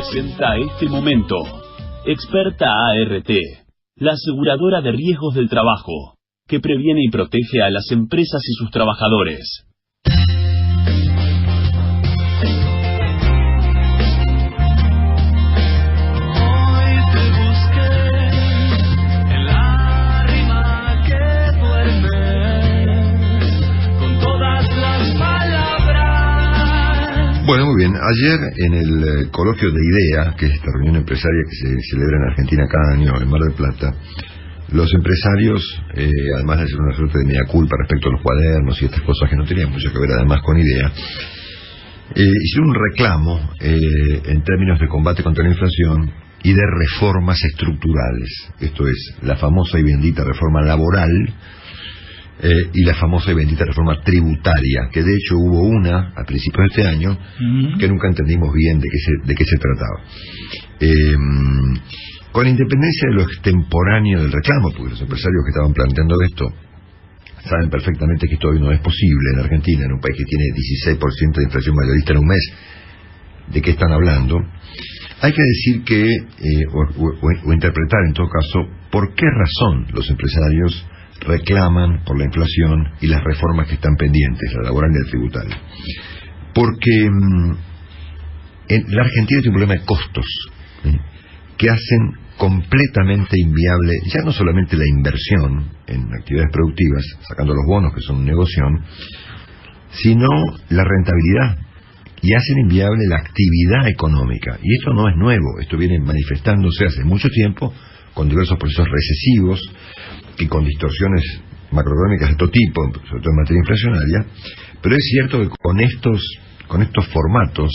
presenta este momento. Experta ART, la aseguradora de riesgos del trabajo, que previene y protege a las empresas y sus trabajadores. Bueno, muy bien. Ayer en el coloquio de IDEA, que es esta reunión empresaria que se celebra en Argentina cada año en Mar del Plata, los empresarios, además de hacer una suerte de mea culpa respecto a los cuadernos y estas cosas que no tenían mucho que ver además con IDEA, hicieron un reclamo en términos de combate contra la inflación y de reformas estructurales. Esto es, la famosa y bendita reforma laboral y la famosa y bendita reforma tributaria, que de hecho hubo una a principios de este año que nunca entendimos bien de qué se trataba. Con independencia de lo extemporáneo del reclamo, porque los empresarios que estaban planteando esto saben perfectamente que esto hoy no es posible en Argentina, en un país que tiene 16% de inflación mayorista en un mes. ¿De qué están hablando? Hay que decir que, o interpretar en todo caso, por qué razón los empresarios reclaman por la inflación y las reformas que están pendientes, la laboral y la tributaria. Porque la Argentina tiene un problema de costos que hacen completamente inviable ya no solamente la inversión en actividades productivas, sacando los bonos que son un negocio, sino la rentabilidad, y hacen inviable la actividad económica. Y esto no es nuevo, esto viene manifestándose hace mucho tiempo con diversos procesos recesivos y con distorsiones macroeconómicas de todo tipo, sobre todo en materia inflacionaria. Pero es cierto que con estos formatos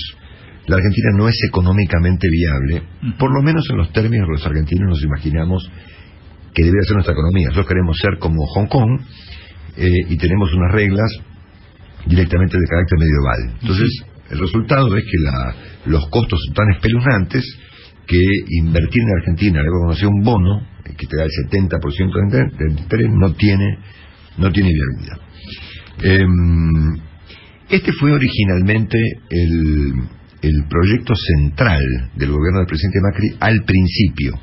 la Argentina no es económicamente viable, por lo menos en los términos que los argentinos nos imaginamos que debería ser nuestra economía. Nosotros queremos ser como Hong Kong y tenemos unas reglas directamente de carácter medieval. Entonces, el resultado es que los costos son tan espeluznantes que invertir en Argentina, luego conocer un bono que te da el 70% de interés, no tiene viabilidad. Este fue originalmente el proyecto central del gobierno del presidente Macri al principio.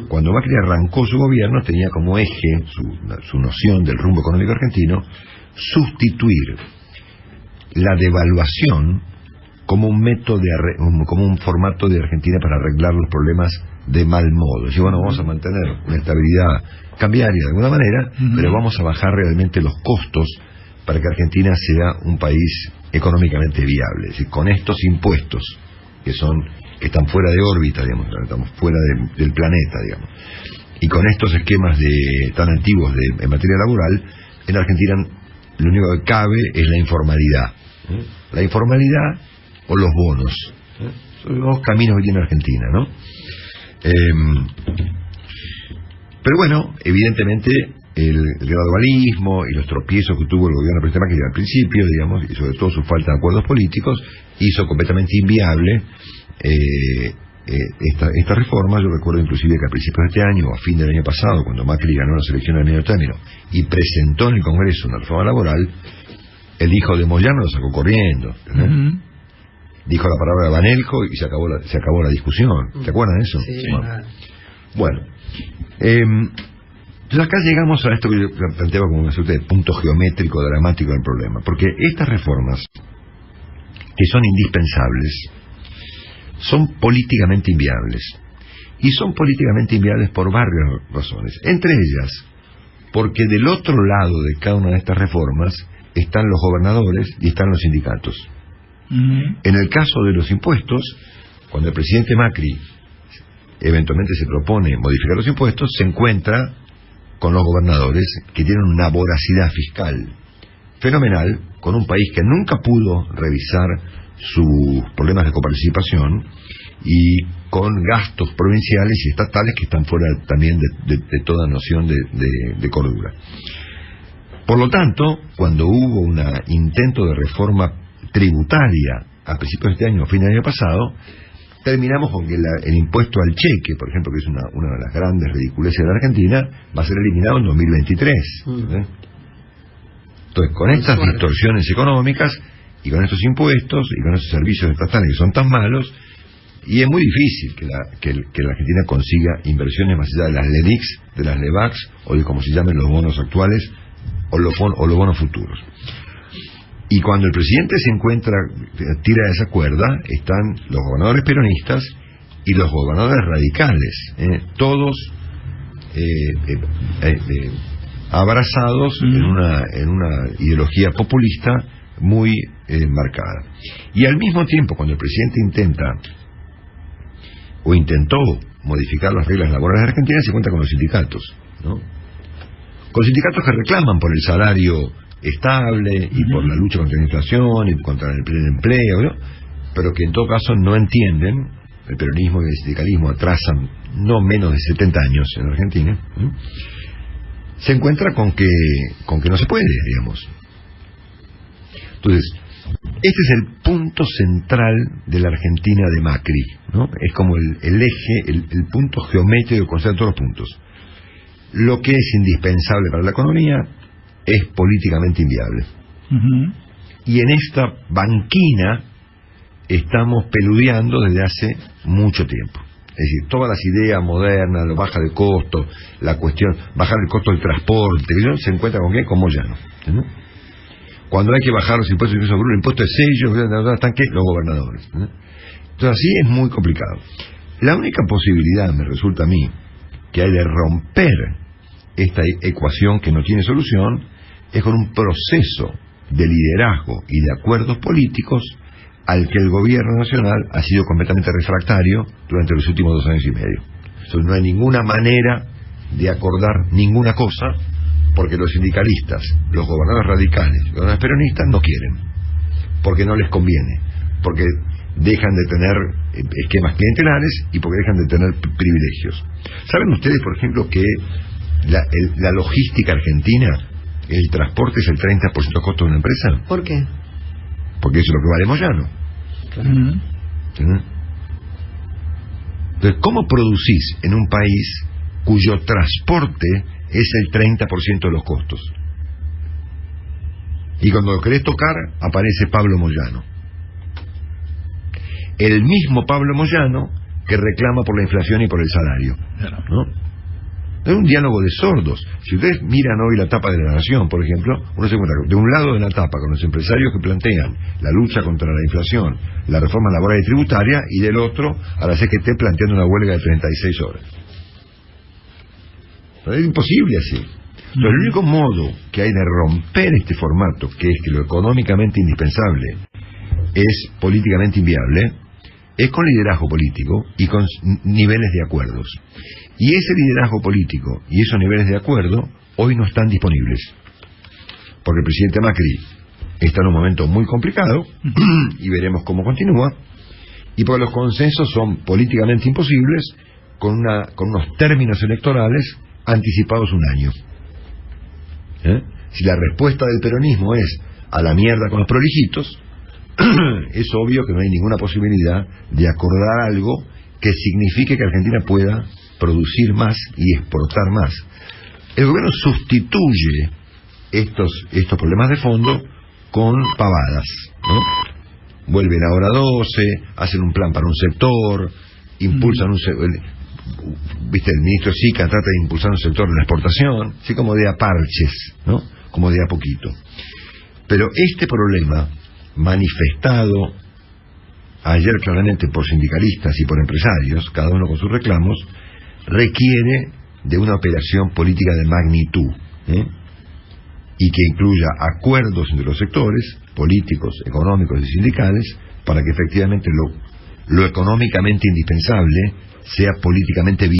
Cuando Macri arrancó su gobierno, tenía como eje su noción del rumbo económico argentino sustituir la devaluación como un método como un formato de Argentina para arreglar los problemas de mal modo. Y bueno, vamos a mantener una estabilidad cambiaria de alguna manera, pero vamos a bajar realmente los costos para que Argentina sea un país económicamente viable. Es decir, con estos impuestos que están fuera de órbita, digamos, estamos fuera del planeta, digamos, y con estos esquemas tan antiguos en materia laboral, en Argentina lo único que cabe es la informalidad. La informalidad o los bonos. Son los caminos que tiene Argentina, ¿no? Pero bueno, evidentemente el gradualismo y los tropiezos que tuvo el gobierno del presidente Macri al principio, digamos, y sobre todo su falta de acuerdos políticos, hizo completamente inviable esta reforma. Yo recuerdo inclusive que a principios de este año, o a fin del año pasado, cuando Macri ganó las elecciones de medio término y presentó en el Congreso una reforma laboral, el hijo de Moyano lo sacó corriendo, ¿no? Dijo la palabra Banelco y se acabó la discusión. ¿Se acuerdan de eso? Sí. Bueno, entonces acá llegamos a esto que yo planteaba como una suerte de punto geométrico dramático del problema, porque estas reformas, que son indispensables, son políticamente inviables, y son políticamente inviables por varias razones, entre ellas porque del otro lado de cada una de estas reformas están los gobernadores y están los sindicatos. En el caso de los impuestos, cuando el presidente Macri eventualmente se propone modificar los impuestos, se encuentra con los gobernadores que tienen una voracidad fiscal fenomenal, con un país que nunca pudo revisar sus problemas de coparticipación y con gastos provinciales y estatales que están fuera también de toda noción de cordura. Por lo tanto, cuando hubo un intento de reforma tributaria a principios de este año o fin del año pasado, terminamos con que el impuesto al cheque, por ejemplo, que es una de las grandes ridiculeces de la Argentina, va a ser eliminado en 2023. Entonces, con estas distorsiones económicas y con estos impuestos y con estos servicios estatales que son tan malos, Y es muy difícil que la Argentina consiga inversiones más allá de las LELIQs, de las LEVAQs, o de como se llamen los bonos actuales, o los bonos futuros. Y cuando el presidente se encuentra, tira de esa cuerda, están los gobernadores peronistas y los gobernadores radicales, todos abrazados en una ideología populista muy marcada. Y al mismo tiempo, cuando el presidente intentó modificar las reglas laborales de Argentina, se cuenta con los sindicatos, ¿no? Con sindicatos que reclaman por el salario estable y por la lucha contra la inflación y contra el pleno empleo, ¿no? Pero que en todo caso no entienden, el peronismo y el sindicalismo atrasan no menos de 70 años en Argentina, ¿no? Se encuentra con que no se puede, digamos. Entonces, este es el punto central de la Argentina de Macri, ¿no? Es como el eje, el punto geométrico que concentra todos los puntos. Lo que es indispensable para la economía es políticamente inviable. Y en esta banquina estamos peludeando desde hace mucho tiempo. Es decir, todas las ideas modernas, la baja de costo, la cuestión, bajar el costo del transporte, se encuentra con ¿qué? Con Moyano, ¿no? Cuando hay que bajar los impuestos, el impuesto de sellos, están ¿qué? Los gobernadores, ¿no? Entonces así es muy complicado. La única posibilidad, me resulta a mí, que hay de romper esta ecuación que no tiene solución, es con un proceso de liderazgo y de acuerdos políticos al que el gobierno nacional ha sido completamente refractario durante los últimos 2 años y medio. Entonces no hay ninguna manera de acordar ninguna cosa, porque los sindicalistas, los gobernadores radicales, los gobernadores peronistas no quieren, porque no les conviene, porque dejan de tener esquemas clientelares y porque dejan de tener privilegios. ¿Saben ustedes, por ejemplo, que la logística argentina, el transporte es el 30% de costo de una empresa? ¿Por qué? Porque eso es lo que vale Moyano. Claro. Entonces, ¿cómo producís en un país cuyo transporte es el 30% de los costos? Y cuando lo querés tocar, aparece Pablo Moyano. El mismo Pablo Moyano que reclama por la inflación y por el salario, ¿no? Es un diálogo de sordos. Si ustedes miran hoy la tapa de La Nación, por ejemplo, uno se encuentra de un lado de la tapa con los empresarios que plantean la lucha contra la inflación, la reforma laboral y tributaria, y del otro a la CGT planteando una huelga de 36 horas. Pero es imposible así. Pero el único modo que hay de romper este formato, que es que lo económicamente indispensable es políticamente inviable, es con liderazgo político y con niveles de acuerdos. Y ese liderazgo político y esos niveles de acuerdo hoy no están disponibles, porque el presidente Macri está en un momento muy complicado y veremos cómo continúa, y porque los consensos son políticamente imposibles con unos términos electorales anticipados un año. Si la respuesta del peronismo es a la mierda con los prolijitos, es obvio que no hay ninguna posibilidad de acordar algo que signifique que Argentina pueda producir más y exportar más. El gobierno sustituye estos problemas de fondo con pavadas, ¿no? Vuelven a hora 12, hacen un plan para un sector, impulsan viste, el ministro Sica trata de impulsar un sector de la exportación, así como de a parches, ¿no? Como de a poquito. Pero este problema, manifestado ayer claramente por sindicalistas y por empresarios, cada uno con sus reclamos, requiere de una operación política de magnitud, y que incluya acuerdos entre los sectores políticos, económicos y sindicales, para que efectivamente lo económicamente indispensable sea políticamente viable.